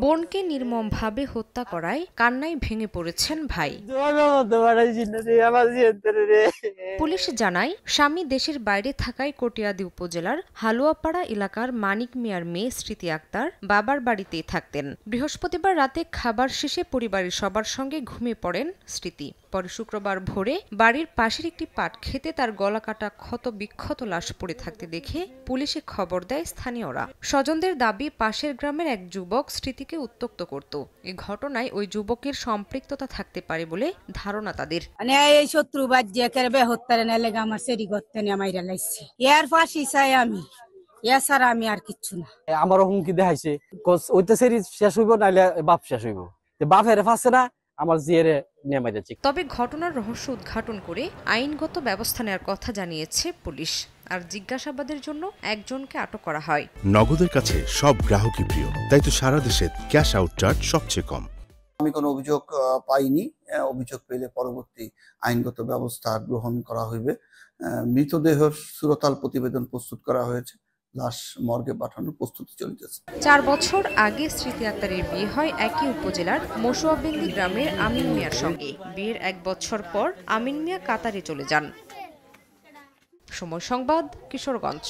বোনকে নির্মমভাবে হত্যা করায় কান্নায় ভেঙে পড়েছেন ভাই। পুলিশ জানায়, স্বামী দেশের বাইরে থাকায় কটিয়াদী উপজেলার হালুয়াপাড়া এলাকার মানিক মিয়ার মেয়ে স্মৃতি আক্তার বাবার বাড়িতেই থাকতেন। বৃহস্পতিবার রাতে খাবার শেষে পরিবারের সবার সঙ্গে ঘুমিয়ে পড়েন স্মৃতি। পরে শুক্রবার ভোরে বাড়ির পাশের একটি পাট খেতে তার গলা কাটা ক্ষত বিক্ষত লাশ পড়ে থাকতে দেখে পুলিশে খবর দেয় স্থানীয়রা। স্বজনদের দাবি, পাশের গ্রামের এক যুবক স্মৃতিকে উত্ত্যক্ত করত। এ ঘটনায় ওই যুবকের সম্পৃক্ততা থাকতে পারে বলে ধারণা তাদের। এই শত্রু বাজ্যে কেরবে হত্যারে না লেগে আমার সেরি করতে নিয়ে মাইরা লাইছে। এর ফাঁসি চাই আমি, এছাড়া আমি আর কিচ্ছু না। আমারও হুমকি দেখাইছে, ওইটা সেরি শেষ হইব নাইলে বাপ শেষ হইব। বাপের ফাঁসে না আমার জিয়ারে নিয়ে মাইরাছে। তবে ঘটনার রহস্য উদ্ঘাটন করে আইনগত ব্যবস্থা নেওয়ার কথা জানিয়েছে পুলিশ। আর জিজ্ঞাসাবাদের জন্য একজনকে আটক করা হয়। নগদের কাছে সব গ্রাহকই প্রিয়, তাই তো সারা দেশে ক্যাশ আউট চার্জ সবচেয়ে কম। আমি কোনো অভিযোগ পাইনি। অভিযোগ পেলে পরবর্তী আইনগত ব্যবস্থা গ্রহণ করা হইবে। মৃতদেহের সুরতাল প্রতিবেদন প্রস্তুত করা হয়েছে, লাশ মর্গে পাঠানোর প্রস্তুতি চলতেছে। 4 বছর আগে স্মৃতি আক্তারের বিয়ে হয় একই উপজেলার মসুয়াবিন্দি গ্রামের আমিন মিয়ার সঙ্গে। বিয়ের 1 বছর পর আমিন মিয়া কাতারে চলে যান। সময় সংবাদ, কিশোরগঞ্জ।